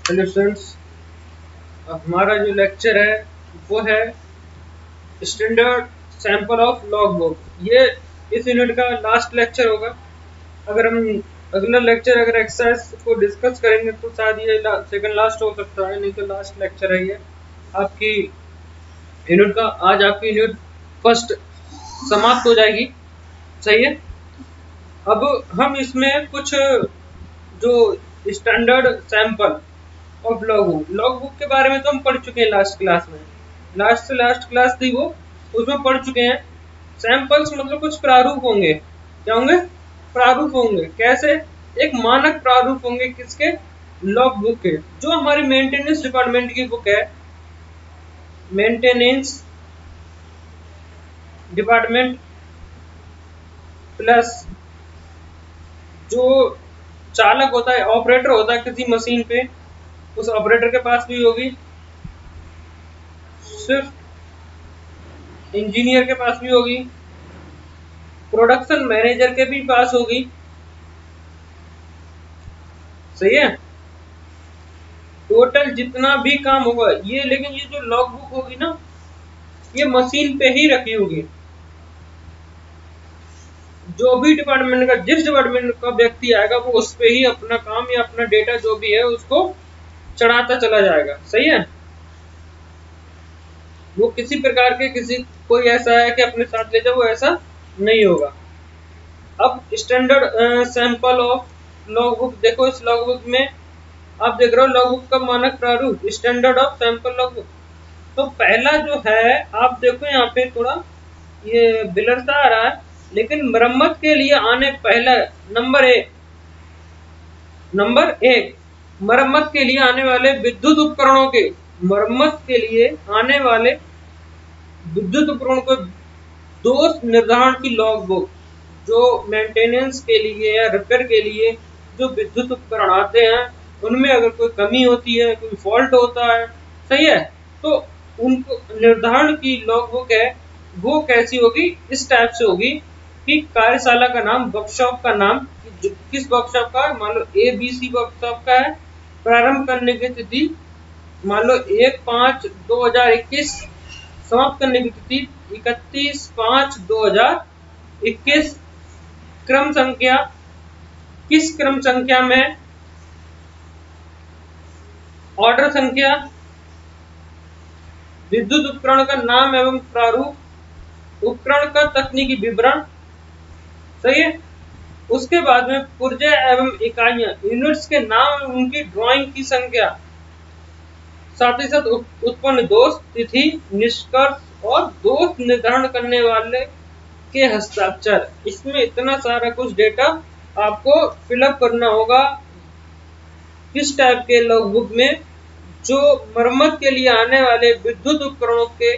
Hello students, हमारा जो lecture है वो है standard sample of log book. ये इस यूनिट का लास्ट लेक्चर होगा। अगर हम अगला लेक्चर अगर एक्सरसाइज को डिस्कस करेंगे तो शायद ये सेकंड लास्ट हो सकता है, नहीं तो लास्ट लेक्चर है ये आपकी यूनिट का। आज आपकी यूनिट फर्स्ट समाप्त हो जाएगी। सही है। अब हम इसमें कुछ जो standard sample of log book के बारे में तो हम पढ़ चुके हैं लास्ट क्लास में। लास्ट से लास्ट क्लास थी वो, उसमें पढ़ चुके हैं। सैंपल्स मतलब कुछ प्रारूप होंगे। क्या होंगे? प्रारूप होंगे। कैसे? एक मानक प्रारूप होंगे किसके? लॉग बुक के। जो हमारी मेंटेनेंस डिपार्टमेंट की बुक है, मेंटेनेंस डिपार्टमेंट प्लस जो चालक होता है, ऑपरेटर होता है किसी मशीन पे, उस ऑपरेटर के पास भी होगी। सिर्फ इंजीनियर के पास भी होगी। प्रोडक्शन मैनेजर के भी पास होगी। सही है। टोटल जितना भी काम होगा ये, लेकिन ये जो लॉग बुक होगी ना, ये मशीन पे ही रखी होगी। जो भी डिपार्टमेंट का, जिस डिपार्टमेंट का व्यक्ति आएगा वो उस पे ही अपना काम या अपना डेटा जो भी है उसको चढ़ाता चला जाएगा। सही है। वो किसी प्रकार के किसी कोई ऐसा है कि अपने साथ ले जाओ, वो ऐसा नहीं होगा। अब standard sample of log book देखो। इस लॉग बुक में आप देख रहे हो लॉग बुक का मानक प्रारूप standard of sample log book. तो पहला जो है आप देखो यहाँ पे थोड़ा ये बिलरता आ रहा है, लेकिन मरम्मत के लिए आने पहला नंबर एक मरम्मत के लिए आने वाले विद्युत उपकरणों के, मरम्मत के लिए आने वाले विद्युत उपकरणों को दोष निर्धारण की लॉग बुक। जो मेंटेनेंस के लिए या रिपेयर के लिए जो विद्युत उपकरण आते हैं उनमें अगर कोई कमी होती है, कोई फॉल्ट होता है, सही है, तो उनको निर्धारण की लॉग बुक है वो कैसी होगी? इस टाइप से होगी कि कार्यशाला का नाम, वर्कशॉप का नाम, किस वर्कशॉप का, मान लो ABC वर्कशॉप का है। प्रारंभ करने की तिथि मान लो 1/5/2021, समाप्त करने की तिथि 31/5/2021। क्रम संख्या, किस क्रम संख्या में? ऑर्डर संख्या, विद्युत उपकरण का नाम एवं प्रारूप, उपकरण का तकनीकी विवरण। सही है। उसके बाद में पुर्जे एवं इकाइयां, यूनिट्स के नाम एवं उनकी ड्राइंग की संख्या, साथ ही साथ उत्पन्न दोष, तिथि, निष्कर्ष और दोष निर्धारण करने वाले के हस्ताक्षर। इसमें इतना सारा कुछ डेटा आपको फिलअप करना होगा। किस टाइप के लॉगबुक में? जो मरम्मत के लिए आने वाले विद्युत उपकरणों के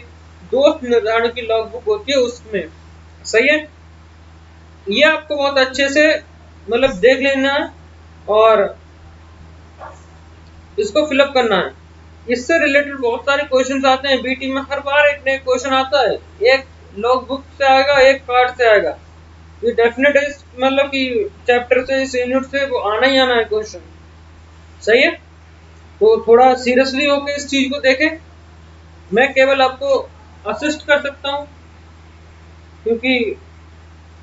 दोष निर्धारण की लॉगबुक होती है उसमें। सही है। ये आपको बहुत अच्छे से मतलब देख लेना है और इसको फिलअप करना है। इससे रिलेटेड बहुत सारे क्वेश्चंस आते हैं बीटी में, हर बार एक नया क्वेश्चन आता है। एक लॉग बुक से आएगा, एक पार्ट से आएगा। ये डेफिनेट है, मतलब कि चैप्टर से, इस यूनिट से वो आना ही आना है क्वेश्चन। सही है। तो थोड़ा सीरियसली होकर इस चीज को देखें। मैं केवल आपको असिस्ट कर सकता हूँ, क्योंकि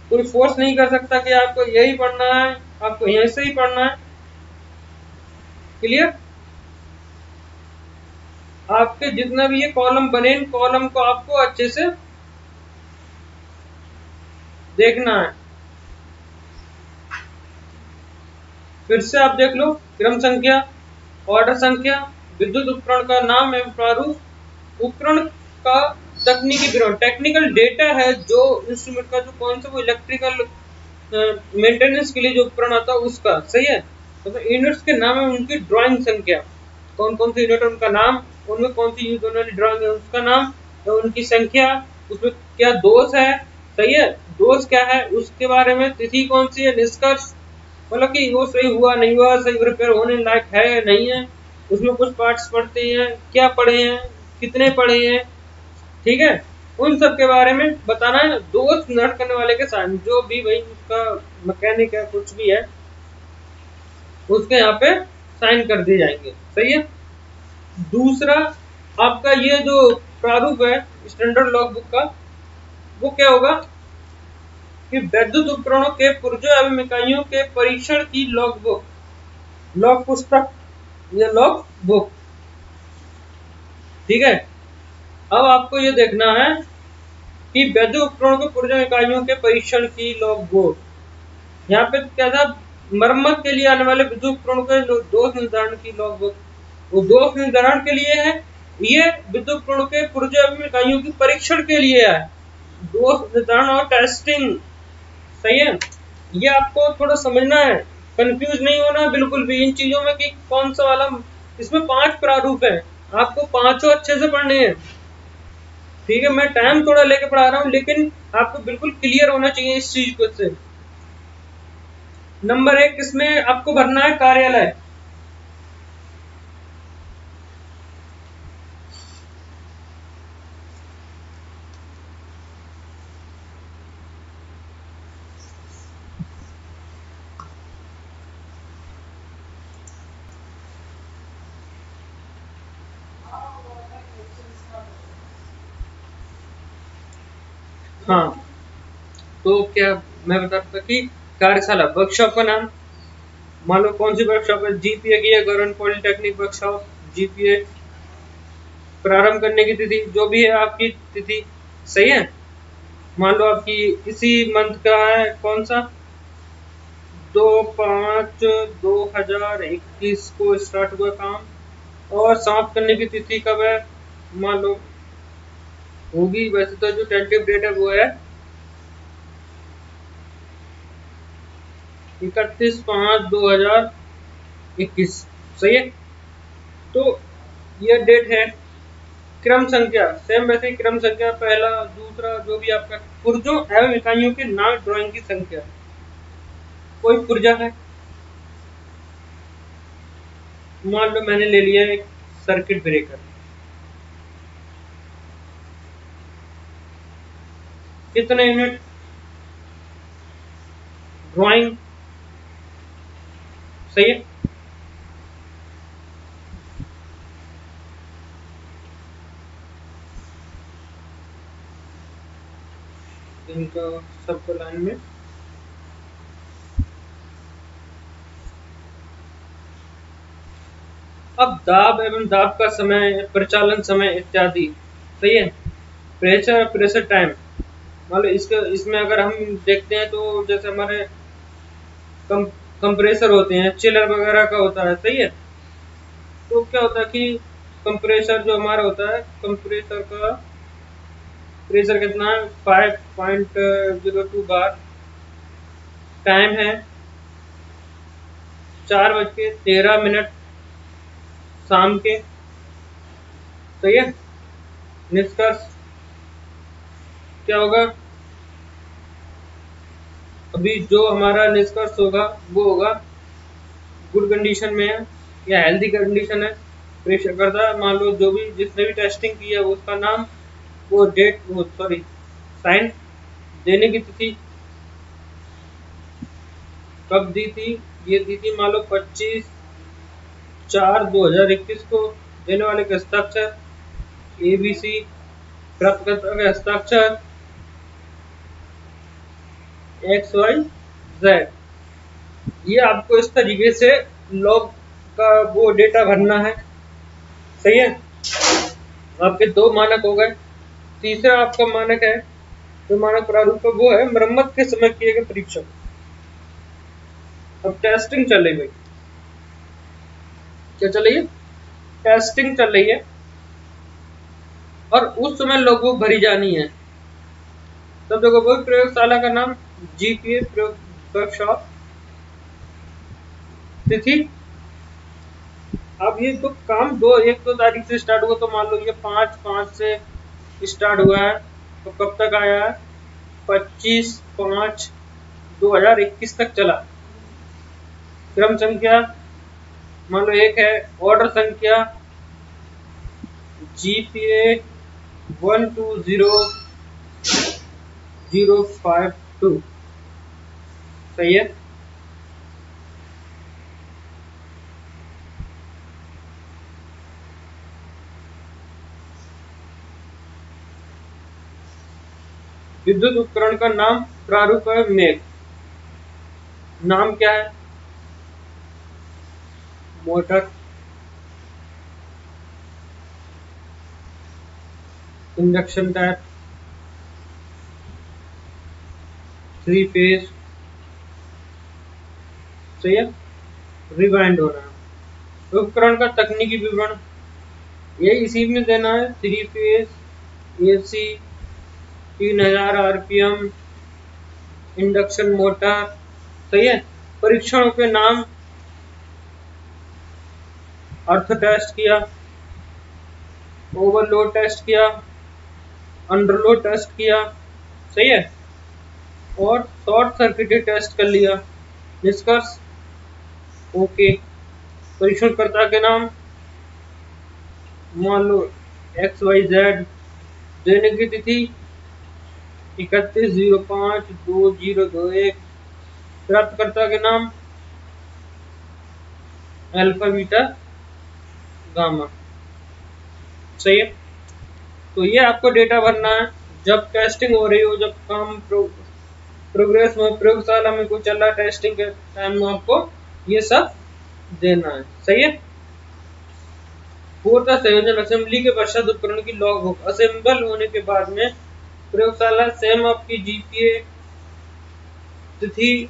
कोई फोर्स नहीं कर सकता कि आपको यही पढ़ना है, आपको यहीं से ही पढ़ना है। क्लियर? आपके जितना भी ये कॉलम बने, इन कॉलम को आपको अच्छे से देखना है। फिर से आप देख लो। क्रम संख्या, ऑर्डर संख्या, विद्युत उपकरण का नाम एवं प्रारूप, उपकरण का तकनीकी विवरण, टेक्निकल डेटा है जो इंस्ट्रूमेंट का, जो कौन सा वो इलेक्ट्रिकल मेंटेनेंस के लिए जो उपकरण आता है उसका। सही है। तो यूनिट्स के नाम है, उनकी ड्राइंग संख्या, कौन कौन सी यूनिट है उनका नाम, उनमें कौन सी यूज होने वाली ड्राइंग है उसका नाम, तो उनकी संख्या, उसमें क्या दोष है। सही है। दोष क्या है उसके बारे में, तिथि कौन सी है, निष्कर्ष मतलब कि वो सही हुआ नहीं हुआ, सही रिपेयर होने लायक है या नहीं है, उसमें कुछ पार्ट्स पढ़ते हैं, क्या पढ़े हैं, कितने पढ़े हैं। ठीक है। उन सब के बारे में बताना है। दोस्त नट करने वाले के साथ जो भी भाई उसका मैकेनिक है, कुछ भी है, उसके यहाँ पे साइन कर दिए जाएंगे। सही है। दूसरा आपका ये जो प्रारूप है स्टैंडर्ड लॉग बुक का, वो क्या होगा कि वैद्युत उपकरणों के पुर्जों एवं इकाइयों के परीक्षण की लॉग बुक, लॉग पुस्तक या लॉग बुक। ठीक है। अब आपको ये देखना है कि वैद्युत उपकरणों के पुर्जों इकाइयों के परीक्षण की लॉग बुक, यहाँ पे क्या था, मरम्मत के लिए आने वाले विद्युत उपकरणों के दोष निर्धारण की लॉग बुक। वो दोष निर्धारण के लिए है, ये विद्युत उपकरणों के पुर्जों एवं इकाइयों की परीक्षण के लिए है, दोष निर्धारण और टेस्टिंग। सही है। ये आपको थोड़ा समझना है, कंफ्यूज नहीं होना बिल्कुल भी इन चीजों में कि कौन सा वाला। इसमें 5 प्रारूप है, आपको पांचों अच्छे से पढ़ने हैं। ठीक है। मैं टाइम थोड़ा लेके पढ़ा रहा हूँ, लेकिन आपको बिल्कुल क्लियर होना चाहिए इस चीज को से। नंबर 1 इसमें आपको भरना है कार्यालय। हाँ, तो क्या मैं बता रहा था कि कार्यशाला वर्कशॉप का नाम, मान लो कौन सी वर्कशॉप है, जीपीए की है, गवर्नमेंट पॉलिटेक्निक वर्कशॉप जीपीए। प्रारंभ करने की तिथि जो भी है आपकी तिथि। सही है। मान लो आपकी इसी मंथ का है, कौन सा, 2/5/2021 को स्टार्ट हुआ काम, और समाप्त करने की तिथि कब है, मान लो होगी, वैसे तो जो टेंटेटिव डेट है वो है 31/5/2021। सही है। तो ये डेट है। क्रम संख्या सेम वैसे ही, क्रम संख्या पहला दूसरा जो भी आपका, पुर्जों एवं इकाइयों के नाम ड्राइंग की संख्या। कोई पुर्जा है, मान लो मैंने ले लिया एक सर्किट ब्रेकर, कितने यूनिट ड्राइंग। सही है। इनका सबको लाइन में। अब दाब एवं दाब का समय, प्रचालन समय इत्यादि। सही है। प्रेशर, प्रेशर टाइम, मान लो इसमें अगर हम देखते हैं तो जैसे हमारे कंप्रेसर होते हैं, चिलर वगैरह का होता है। सही है। तो क्या होता है कि कंप्रेसर जो हमारा होता है, कंप्रेसर का प्रेशर कितना है, 5.02 बार। टाइम है 4:13 शाम के। सही है। निष्कर्ष क्या होगा, अभी जो हमारा निष्कर्ष होगा वो होगा गुड कंडीशन में है या हेल्दी कंडीशन है, प्रेशर करता है। मान लो जो भी जिसने भी टेस्टिंग की है उसका नाम, वो डेट, वो सॉरी साइन, देने की तिथि कब दी थी, ये दी थी मान लो 25/4/2021 को। देने वाले का हस्ताक्षर ABC, प्राप्तकर्ता का हस्ताक्षर XYZ। ये आपको इस तरीके से लॉग का वो डेटा भरना है। सही है। आपके 2 मानक हो गए। तीसरा आपका मानक है, जो मानक प्रारूप है वो है मरम्मत के समय किए गए परीक्षण। अब टेस्टिंग चल रही भाई, क्या चल रही है, टेस्टिंग चल रही है, और उस समय लॉगबुक भरी जानी है। तब देखो वो प्रयोगशाला का नाम जीपीए प्रयोग वर्कशॉप, तिथि। अब ये तो काम 1-2 तारीख से स्टार्ट हुआ, तो मान लो ये 5/5 से स्टार्ट हुआ है, तो कब तक आया है, 25/5/2021 तक चला। क्रम संख्या मान लो 1 है, ऑर्डर संख्या GPA 120052। सही है। विद्युत उपकरण का नाम प्रारूप है मेघ। नाम क्या है? Motor, induction type, three phase, सही है, रिवाइंड होना है। उपकरण का तकनीकी विवरण ये इसी में देना है। Three phase AC, 3000 RPM, induction motor, सही है। परीक्षणों के नाम, अर्थ टेस्ट किया, ओवरलोड टेस्ट किया, अंडरलोड टेस्ट किया, सही है, और शॉर्ट सर्किट टेस्ट कर लिया। निष्कर्ष ओके। परीक्षणकर्ता के नाम मान लो XYZ, देने की तिथि 31/05/2021, प्राप्तकर्ता के नाम अल्फा बीटा गामा, सही है। तो ये आपको डेटा भरना है जब टेस्टिंग हो रही हो, जब काम प्रोग्रेस में, प्रयोगशाला में कोई चल रहा है टेस्टिंग के टाइम में, आपको ये सब देना है, सही है। पूर्णतः संयोजन असेंबली के पश्चात उपकरण की लॉग बुक, असेंबल होने के बाद में प्रयोगशाला सेम आपकी जीपीए तिथि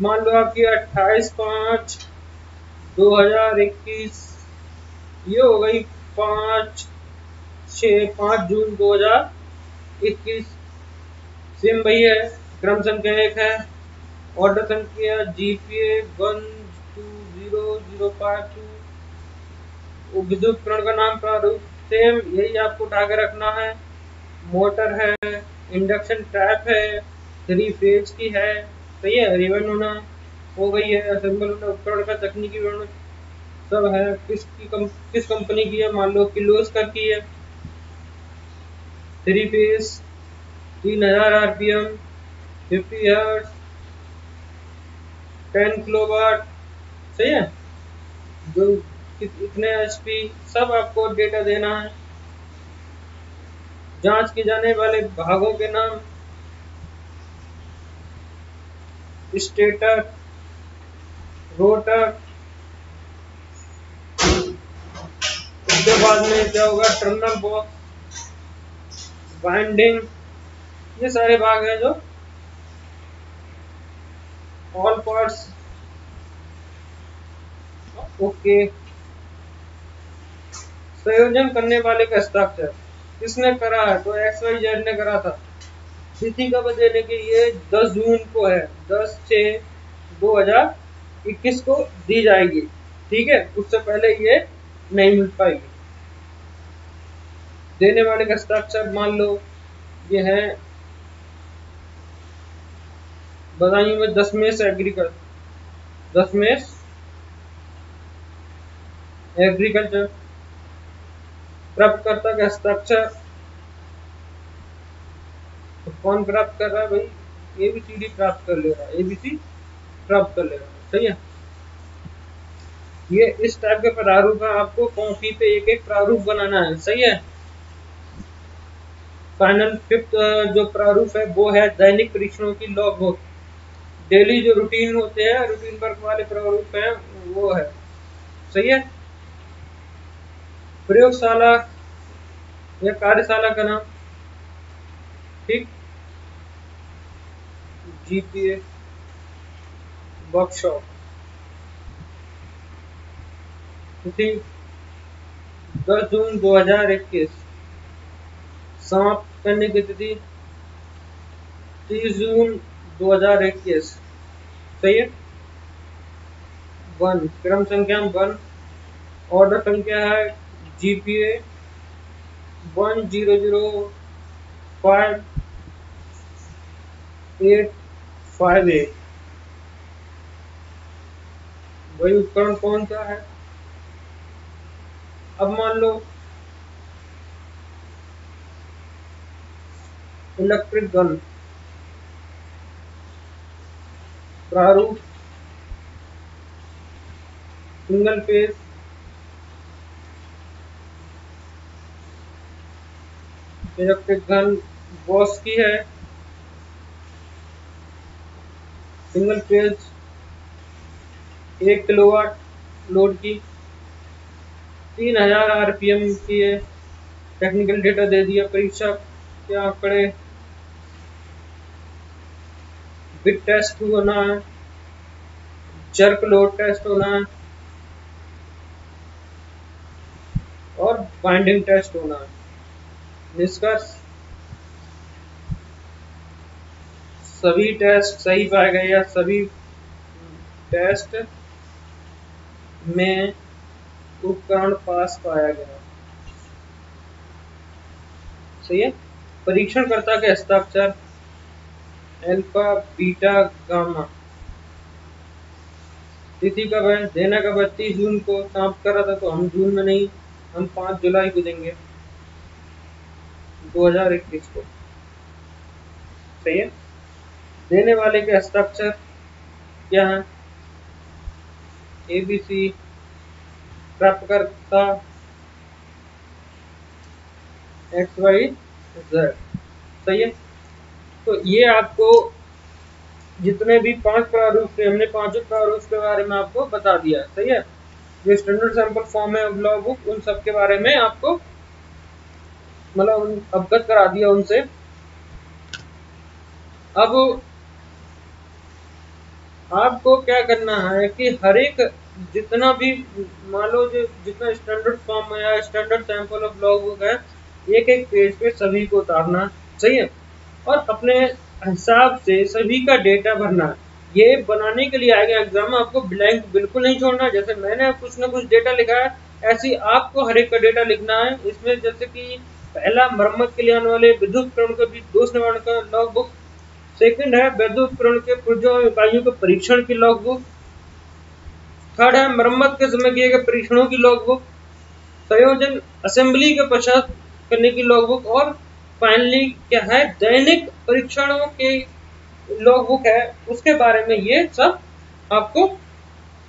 मान लो आपकी 28/5/2021, ये हो गई 5/6/5/2021, सेम वही है। क्रम संख्या 1 है, ऑर्डर संख्या GPA 120052, विद्युत उपकरण का नाम प्रारूप सेम यही आपको उठा के रखना है। मोटर है, इंडक्शन टैप है, थ्री फेज की है, सही है, रिवन होना हो गई है, असेंबल होना, उपकरण का तकनीकी विवरण सब है। किस कंपनी की है, मान लो किर्लोस्कर की है, three phase, 3000 RPM, 50 hertz, 10 kilowatt, सही है, जो इतने एचपी, सब आपको डेटा देना है। जांच किए जाने वाले भागों के नाम स्टेटर, रोटर, उसके बाद में क्या होगा, टर्मिनल बॉक्स, वाइंडिंग, ये सारे भाग हैं जो ऑल पार्ट्स ओके। संयोजन करने वाले का हस्ताक्षर किसने करा है, तो XYZ ने करा था। तिथि कब देने की, ये 10 जून को है, 10/6/2021 को दी जाएगी, ठीक है, उससे पहले ये नहीं मिल पाएगी। देने वाले का हस्ताक्षर मान लो ये है बदायूं में दशमेश एग्रीकल्चर। प्राप्तकर्ता का हस्ताक्षर, तो कौन प्राप्त कर रहा है भाई, ABCD प्राप्त कर ले रहा है, ABC प्राप्त कर ले रहा है, सही है। ये इस टाइप के प्रारूप है, आपको कॉपी पे एक एक प्रारूप बनाना है, सही है। फाइनल फिफ्थ जो प्रारूप है वो है दैनिक परीक्षणों की लॉग बुक। डेली जो रूटीन होते हैं, रूटीन वर्क वाले प्रारूप है वो है, सही है। प्रयोगशाला या कार्यशाला का नाम, ठीक, GPA वर्कशॉप, तिथि 10 जून 2021, समाप्त करने की तिथि 30 जून 2021, सही है। 1, क्रम संख्या 1, ऑर्डर संख्या है GPA 1005/858। वही उपकरण कौन सा है, अब मान लो इलेक्ट्रिक गन, प्रारूप single phase, electric gun boss की है, सिंगल फेज 1 किलोवाट लोड की, 3000 आरपीएम की है। टेक्निकल डेटा दे दिया, परीक्षा के आंकड़े, बिट टेस्ट होना है, जर्क लोड टेस्ट होना है और बाइंडिंग टेस्ट होना है। निष्कर्ष, सभी टेस्ट सही पाए गए या सभी टेस्ट में उपकरण पास पाया गया। सही है। परीक्षणकर्ता के हस्ताक्षर अल्फा बीटा गामा। तिथि कब है, देना कब है, 30 जून को समाप्त करा था, तो हम जून में नहीं, हम 5 जुलाई को देंगे 2021 को। सही है। देने वाले के हस्ताक्षर क्या है, ABC, प्राप्तकर्ता XYZ। सही है। तो ये आपको जितने भी 5 प्रारूप थे, हमने 5 प्रारूप के बारे में आपको बता दिया। सही है। जो स्टैंडर्ड सैंपल फॉर्म है लॉ बुक, उन सब के बारे में आपको मतलब अवगत करा दिया उनसे। अब आपको क्या करना है कि हर एक जितना भी मान लो जो जितना स्टैंडर्ड फॉर्म है या standard sample of log book है, एक एक पेज पे सभी को उतारना। सही है। और अपने हिसाब से सभी का डेटा भरना। ये बनाने के लिए आएगा एग्जाम में, आपको ब्लैंक बिल्कुल नहीं छोड़ना। जैसे मैंने कुछ ना कुछ डेटा लिखा है, ऐसे ही आपको हर एक का डेटा लिखना है। इसमें जैसे कि पहला मरम्मत के लिए आने वाले विद्युत उपकरण के बीच दोष निवारण का लॉग बुक, सेकंड है विद्युत उपकरण के पुर्जों इकाइयों के परीक्षण की लॉग बुक, थर्ड है मरम्मत के समय किए गए परीक्षणों की लॉग बुक, संयोजन असेंबली के पश्चात करने की लॉग बुक, और फाइनली क्या है, दैनिक परीक्षणों के लॉग बुक है, उसके बारे में ये सब आपको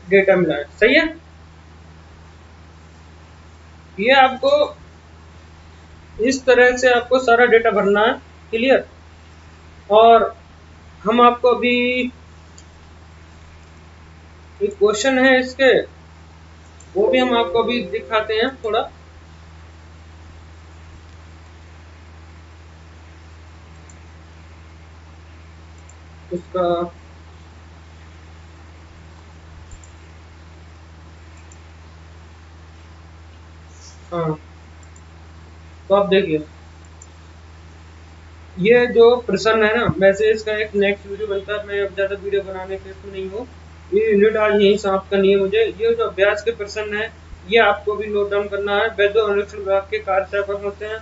डेटा मिला है। सही है। ये आपको इस तरह से आपको सारा डेटा भरना है। क्लियर। और हम आपको अभी एक क्वेश्चन है इसके, वो भी हम आपको अभी दिखाते हैं थोड़ा। उसका हाँ, तो आप देखिए, ये जो प्रश्न है ना, वैसे इसका एक नेक्स्ट वीडियो बनता है, मैं अब ज्यादा वीडियो बनाने के तो नहीं हूँ, ये यूनिट आज यही समाप्त करनी है मुझे। ये जो अभ्यास के प्रश्न है, ये आपको भी नोट डाउन करना है। वैद्य अनुरक्षण विभाग के कार्य होते हैं,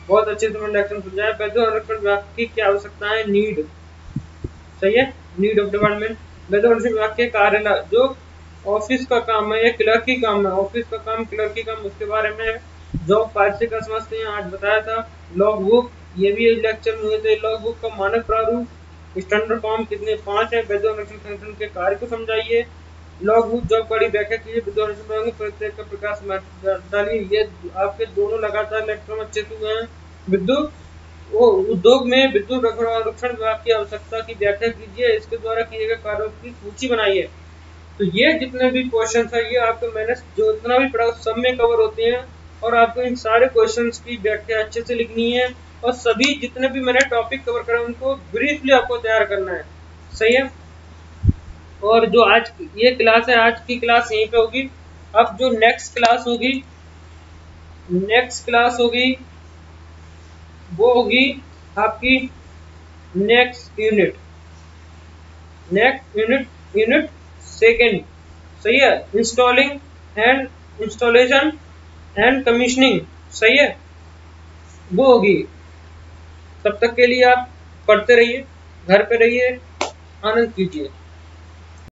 बहुत अच्छे से मैंने समझाया। वैद्य अनुरक्षण विभाग की क्या आवश्यकता है, नीड। सही है। नीड ऑफ डिपार्टमेंट, वैद्य अनुरक्षण विभाग के कार्य जो ऑफिस का काम है या क्लर्की काम है, ऑफिस का काम क्लर्की काम, उसके बारे में जॉब पारिश का समझते हैं, आज बताया था। लॉग बुक, ये भी एक लेक्चर में हुए थे। लॉग बुक का मानक प्रारूप, स्टैंडर्ड फॉर्म कितने 5 है, वैद्य अनुरक्षण संगठन के कार्य को समझाइए। लॉग बुक जॉब बड़ी व्याख्या कीजिए, वैद्य अनुरक्षण विभाग में प्रत्येक का प्रकाश डालिए। ये आपके दोनों लगातार लेक्चर में अच्छे से हुए हैं। विद्युत वो उद्योग में विद्युत अनुरक्षण विभाग की आवश्यकता की व्याख्या कीजिए, इसके द्वारा किए गए कार्यों की सूची बनाइए। तो ये जितने भी क्वेश्चन है, ये आपको मैंने जो इतना भी पढ़ा सब में कवर होते हैं, और आपको इन सारे क्वेश्चंस की व्याख्या अच्छे से लिखनी है, और सभी जितने भी मैंने टॉपिक कवर करे उनको ब्रीफली आपको तैयार करना है। सही है। और जो आज ये क्लास है, आज की क्लास यहीं पे होगी। अब जो नेक्स्ट क्लास होगी वो होगी आपकी यूनिट सेकेंड। सही है। Installation and commissioning. सही है, वो होगी। तब तक के लिए आप पढ़ते रहिए, घर पे रहिए, आनंद कीजिए।